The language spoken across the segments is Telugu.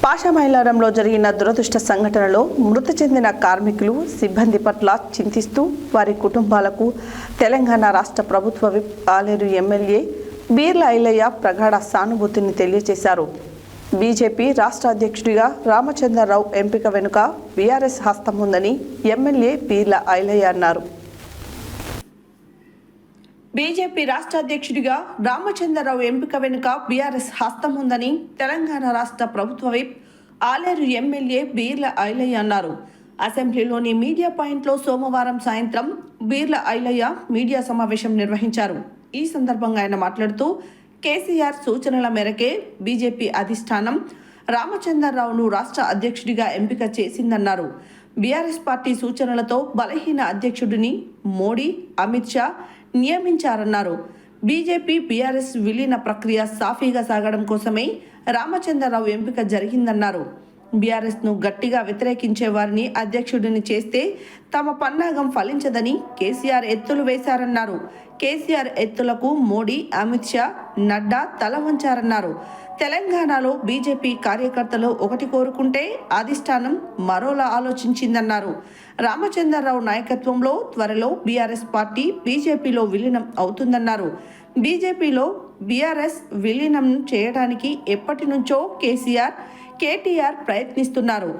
పాషామైలారంలో జరిగిన దురదృష్ట సంఘటనలో మృతి చెందిన కార్మికులు సిబ్బంది పట్ల చింతిస్తూ వారి కుటుంబాలకు తెలంగాణ రాష్ట్ర ప్రభుత్వ విప్ ఆలేరు ఎమ్మెల్యే బీర్ల ఐలయ్య ప్రగాఢ సానుభూతిని తెలియజేశారు. బీజేపీ రాష్ట్ర అధ్యక్షుడిగా రామచంద్రరావు ఎంపిక వెనుక బీఆర్ఎస్ హస్తం ఉందని ఎమ్మెల్యే బీర్ల ఐలయ్య అన్నారు. బీజేపీ రాష్ట్ర అధ్యక్షుడిగా రామచంద్రరావు ఎంపిక వెనుక బీఆర్ఎస్ హస్తం ఉందని తెలంగాణ రాష్ట్ర ప్రభుత్వ విప్ ఆలేరు ఎమ్మెల్యే బీర్ల ఐలయ్య అన్నారు. అసెంబ్లీలోని మీడియా పాయింట్లో సోమవారం సాయంత్రం బీర్ల ఐలయ్య మీడియా సమావేశం నిర్వహించారు. ఈ సందర్భంగా ఆయన మాట్లాడుతూ కేసీఆర్ సూచనల మేరకే బీజేపీ అధిష్టానం రామచంద్రరావును రాష్ట్ర అధ్యక్షుడిగా ఎంపిక చేసిందన్నారు. బీఆర్ఎస్ పార్టీ సూచనలతో బలహీన అధ్యక్షుడిని మోడీ, అమిత్ షా నియమించారన్నారు. బీజేపీ బీఆర్ఎస్ విలీన ప్రక్రియ సాఫీగా సాగడం కోసమే రామచంద్రరావు ఎంపిక జరిగిందన్నారు. బీఆర్ఎస్ను గట్టిగా వ్యతిరేకించే వారిని అధ్యక్షుడిని చేస్తే తమ పన్నాగం ఫలించదని కేసీఆర్ ఎత్తులు వేశారన్నారు. కేసీఆర్ ఎత్తులకు మోడీ, అమిత్ షా, నడ్డా తల వంచారన్నారు. తెలంగాణలో బీజేపీ కార్యకర్తలు ఒకటి కోరుకుంటే అధిష్టానం మరోలా ఆలోచించిందన్నారు. రామచంద్రరావు నాయకత్వంలో త్వరలో బీఆర్ఎస్ పార్టీ బీజేపీలో విలీనం అవుతుందన్నారు. బీజేపీలో బీఆర్ఎస్ విలీనం చేయడానికి ఎప్పటి నుంచో కేటీఆర్ ప్రయత్నిస్తున్నారు.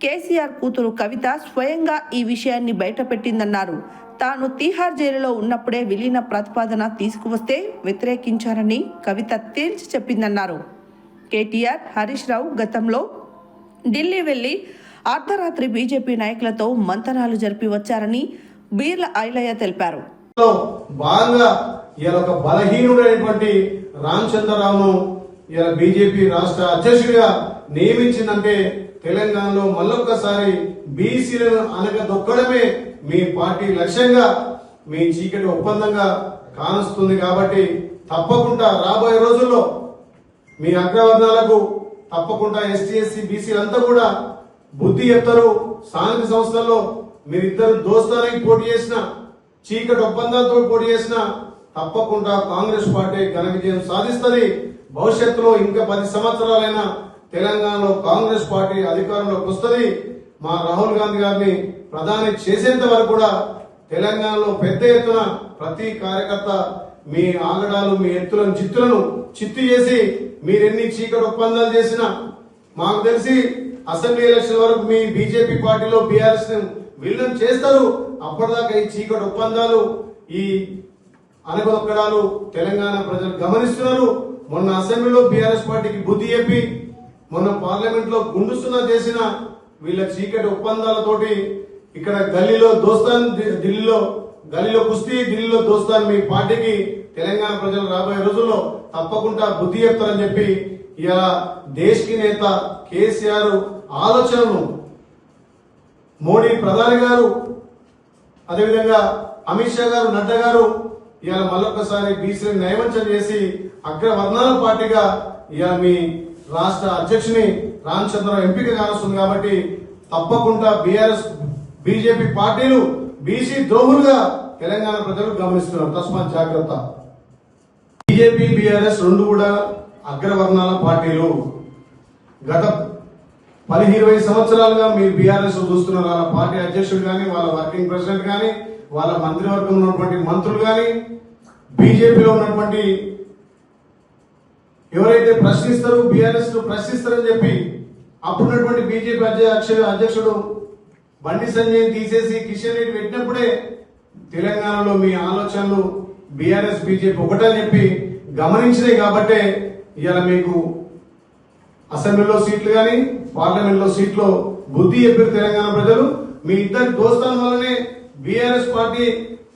కేసీఆర్ కూతురు కవిత స్వయంగా ఈ విషయాన్ని బయటపెట్టిందన్నారు. తాను తీహార్ జైలులో ఉన్నప్పుడే విలీన ప్రతిపాదన తీసుకువస్తే వ్యతిరేకించారని కవిత తేల్చి చెప్పిందన్నారు. కేటీఆర్, హరీష్ రావు గతంలో ఢిల్లీ వెళ్లి అర్ధరాత్రి బీజేపీ నాయకులతో మంతనాలు జరిపి వచ్చారని బీర్ల ఐలయ్య తెలిపారు. బలహీనుడైనటువంటి రామచంద్రరావును బీజేపీ రాష్ట్ర అధ్యక్షుడిగా నియమించిందంటే తెలంగాణలో మళ్ళొక్కసారి బీసీలను అనగదొక్కడమే మీ పార్టీ లక్ష్యంగా, మీ చీకటి ఒప్పందంగా కానుస్తుంది. కాబట్టి తప్పకుండా రాబోయే రోజుల్లో మీ అగ్రవర్ణాలకు తప్పకుండా ఎస్టీ, ఎస్సీ, బీసీలంతా కూడా బుద్ధి చెప్తారు. స్థానిక సంస్థల్లో మీరిద్దరు దోస్తానికి పోటీ చేసిన, చీకటి ఒప్పందాలతో పోటీ చేసిన తప్పకుండా కాంగ్రెస్ పార్టీ ఘన విజయం సాధిస్తుంది. భవిష్యత్తులో ఇంకా 10 సంవత్సరాలైనా తెలంగాణలో కాంగ్రెస్ పార్టీ అధికారంలోకి వస్తుంది. మా రాహుల్ గాంధీ గారిని ప్రధాని చేసేంత వరకు కూడా తెలంగాణలో పెద్ద ఎత్తున ప్రతి కార్యకర్త మీ ఆగడాలు, మీ ఎత్తులను, చిత్తు చేసి మీరెన్ని చీకటి ఒప్పందాలు చేసినా మాకు తెలిసి అసెంబ్లీ ఎలక్షన్ వరకు మీ బీజేపీ పార్టీలో బీఆర్ఎస్ విలీనం చేస్తారు. అప్పటిదాకా ఈ చీకటి ఒప్పందాలు, ఈ అనగదొక్కడాలు తెలంగాణ ప్రజలు గమనిస్తున్నారు. మొన్న అసెంబ్లీలో బీఆర్ఎస్ పార్టీకి బుద్ధి చెప్పి మొన్న పార్లమెంట్ లో గుండుసున్నా చేసిన వీళ్ళ చీకటి ఒప్పందాలతోటి ఇక్కడ గల్లీలో దోస్తాన్, గల్లీలో కుస్తీ, ఢిల్లీలో దోస్తాన్ మీ పార్టీకి తెలంగాణ ప్రజలు రాబోయే రోజుల్లో తప్పకుండా బుద్ధి చెప్తారని చెప్పి ఇలా దేశకి నేత కేసీఆర్ ఆలోచనను మోడీ ప్రధాని గారు, అదేవిధంగా అమిత్ షా గారు, నడ్డా గారు ఇలా మళ్ళొక్కసారి బీసీని నయవంచన చేసి అగ్రవర్ణాల పార్టీగా ఇలా మీ రాష్ట్ర అధ్యక్షుని రామచంద్రరావు ఎంపిక కానుస్తుంది. కాబట్టి తప్పకుండా బీఆర్ఎస్, బీజేపీ పార్టీలు బీసీ ద్రోహులుగా తెలంగాణ ప్రజలు గమనిస్తున్నారు. తస్మాత్ జాగ్రత్త. బీజేపీ, బీఆర్ఎస్ రెండు కూడా అగ్రవర్ణాల పార్టీలు. గత 10-20 సంవత్సరాలుగా మీరు బీఆర్ఎస్ చూస్తున్నారు. వాళ్ళ పార్టీ అధ్యక్షుడు కానీ, వాళ్ళ వర్కింగ్ ప్రెసిడెంట్ కానీ, వాళ్ళ మంత్రివర్గంలో ఉన్నటువంటి మంత్రులు కానీ, బీజేపీలో ఉన్నటువంటి ఎవరైతే ప్రశ్నిస్తారో బీఆర్ఎస్ ప్రశ్నిస్తారని చెప్పి అప్పుడున్నటువంటి బీజేపీ అధ్యక్షుడు బండి సంజయ్ తీసేసి కిషన్ రెడ్డి పెట్టినప్పుడే తెలంగాణలో మీ ఆలోచనలు బీఆర్ఎస్, బీజేపీ ఒకటని చెప్పి గమనించినాయి. కాబట్టే ఇవాళ మీకు అసెంబ్లీలో సీట్లు కానీ, పార్లమెంట్ లో సీట్లో బుద్ధి చెప్పారు తెలంగాణ ప్రజలు. మీ ఇద్దరి దోస్తాల వల్లనే బీఆర్ఎస్ పార్టీ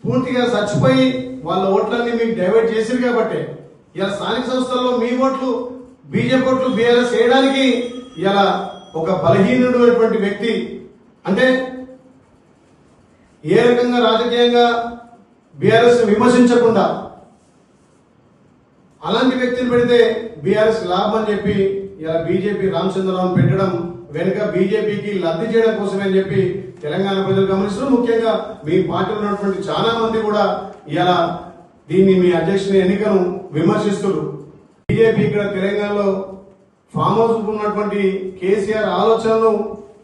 పూర్తిగా చచ్చిపోయి వాళ్ళ ఓట్లన్నీ మీకు డైవర్ట్ చేశారు. కాబట్టి ఇలా స్థానిక సంస్థల్లో మీ ఓట్లు, బీజేపీ ఓట్లు బీఆర్ఎస్ చేయడానికి ఇలా ఒక బలహీనుడైనటువంటి వ్యక్తి, అంటే ఏ రకంగా రాజకీయంగా బీఆర్ఎస్ విమర్శించకుండా అలాంటి వ్యక్తిని పెడితే బీఆర్ఎస్ లాభం అని చెప్పి ఇలా బీజేపీ రామచంద్రరావు పెట్టడం వెనుక బీజేపీకి లబ్ధి చేయడం కోసమే అని చెప్పి తెలంగాణ ప్రజలు గమనిస్తున్నారు. ముఖ్యంగా మీ పార్టీలో ఉన్నటువంటి చాలా మంది కూడా ఇలా దీన్ని మీ అధ్యక్షుని ఎన్నికను విమర్శిస్తున్నారు. బీజేపీ ఇక్కడ తెలంగాణలో ఫామ్ హౌస్ ఉన్నటువంటి కేసీఆర్ ఆలోచనలు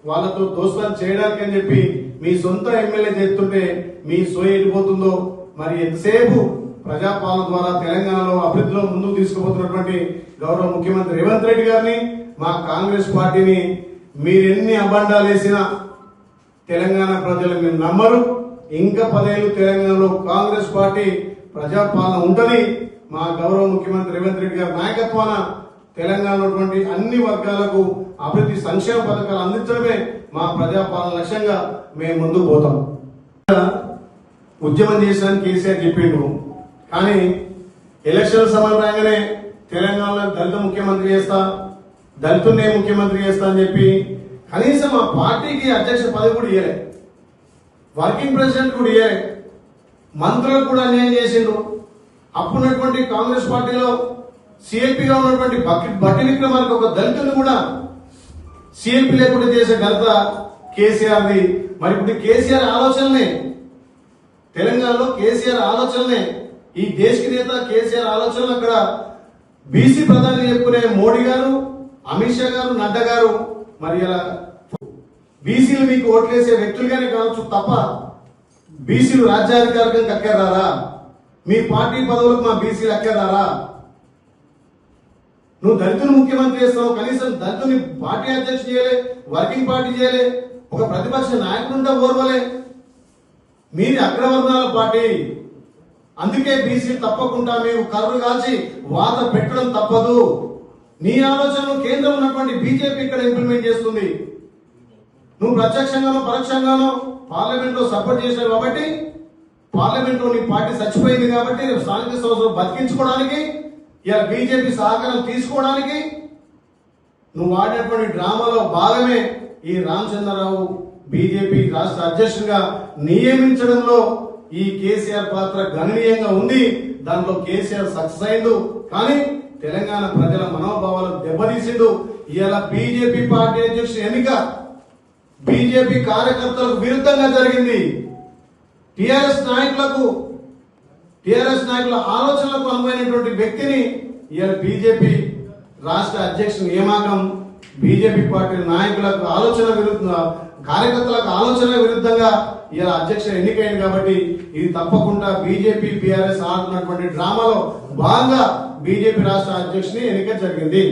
వాళ్ళతో దోస్తాలు చేయడానికి అని చెప్పి మీ సొంత ఎమ్మెల్యే చెప్తుంటే మీ సోయి వెళ్ళిపోతుందో, మరి ఎంతసేపు ప్రజాపాలన ద్వారా తెలంగాణలో అభివృద్ధిలో ముందుకు తీసుకుపోతున్నటువంటి గౌరవ ముఖ్యమంత్రి రేవంత్ రెడ్డి గారిని, మా కాంగ్రెస్ పార్టీని మీరెన్ని అబండాలు వేసినా తెలంగాణ ప్రజలు మీరు నమ్మరు. ఇంకా 10 ఏళ్ళు తెలంగాణలో కాంగ్రెస్ పార్టీ ప్రజాపాలన ఉంటది. మా గౌరవ ముఖ్యమంత్రి రేవంత్ రెడ్డి గారి నాయకత్వాన తెలంగాణలో అన్ని వర్గాలకు అభివృద్ధి సంక్షేమ పథకాలు అందించడమే మా ప్రజాపాలన లక్ష్యంగా మేము ముందుకు పోతాం. ఉద్యమం చేశానని కేసీఆర్ చెప్పిండు, కానీ ఎలక్షన్ సమయం రాగానే తెలంగాణలో దళిత ముఖ్యమంత్రి చేస్తా, దళితున్నే ముఖ్యమంత్రి చేస్తా అని చెప్పి కనీసం ఆ పార్టీకి అధ్యక్ష పదవి కూడా ఇయ్యలే, వర్కింగ్ ప్రెసిడెంట్ కూడా ఇయ్యలే, మంత్రులకు కూడా అన్యాయం చేసిండు. అప్పుడున్నటువంటి కాంగ్రెస్ పార్టీలో సిఎల్పిగా ఉన్నటువంటి బట్టి విక్రమార్క ఒక దళితుని కూడా సిఎల్పి లేకుండా చేసే ఘనత కేసీఆర్ది. మరి ఇప్పుడు కేసీఆర్ ఆలోచనలే తెలంగాణలో, కేసీఆర్ ఆలోచనలే ఈ దేశకి నేత కేసీఆర్ ఆలోచనలు అక్కడ బీసీ ప్రధాని చెప్పుకునే మోడీ గారు, అమిత్ షా గారు, నడ్డా గారు మరి ఇలా బీసీలు మీకు ఓట్లేసే వ్యక్తులుగానే కావచ్చు తప్ప బీసీలు రాజ్యాధికారికంగా కక్కేరారా? మీ పార్టీ పదవులకు మా బీసీలు అక్కేరారా? నువ్వు దళితులు ముఖ్యమంత్రి చేస్తావు, కనీసం దళితుని పార్టీ అధ్యక్షుడు చేయలే, వర్కింగ్ పార్టీ చేయలే, ఒక ప్రతిపక్ష నాయకుడుంటే ఓర్వలే. మీది అగ్రవర్ణాల పార్టీ, అందుకే బీసీ తప్పకుండా మేము కర్రు కాల్చి వాత పెట్టడం తప్పదు. నీ ఆలోచనలు కేంద్రం ఉన్నటువంటి బీజేపీ ఇక్కడ ఇంప్లిమెంట్ చేస్తుంది. నువ్వు ప్రత్యక్షంగానో పరోక్షంగానో పార్లమెంట్ లో సపోర్ట్ చేశావు కాబట్టి, పార్లమెంట్ లో నీ పార్టీ చచ్చిపోయింది కాబట్టి రేపు స్థానిక సంస్థలు బతికించుకోవడానికి, ఇలా బీజేపీ సహకారం తీసుకోవడానికి నువ్వు ఆడినటువంటి డ్రామాలో భాగమే ఈ రామచంద్రరావు బీజేపీ రాష్ట్ర అధ్యక్షుడిగా నియమించడంలో ఈ కేసీఆర్ పాత్ర గణనీయంగా ఉంది. దాంట్లో కేసీఆర్ సక్సెస్ అయిండు, కానీ తెలంగాణ ప్రజల మనోభావాలు దెబ్బతీసిండు. ఇలా బీజేపీ పార్టీ అధ్యక్షుడు ఎన్నిక బీజేపీ కార్యకర్తలకు విరుద్ధంగా జరిగింది. టిఆర్ఎస్ నాయకుల ఆలోచనలకు అనువైనటువంటి వ్యక్తిని ఇలా బీజేపీ రాష్ట్ర అధ్యక్షుడు నియామకం బీజేపీ పార్టీ నాయకులకు ఆలోచన విరుద్ధంగా, కార్యకర్తలకు ఆలోచన విరుద్ధంగా ఇలా అధ్యక్షుడు ఎన్నికైంది. కాబట్టి ఇది తప్పకుండా బీజేపీ బీఆర్ఎస్ ఆడుతున్నటువంటి డ్రామాలో భాగంగా బీజేపీ రాష్ట్ర అధ్యక్షుని ఎన్నిక జరిగింది.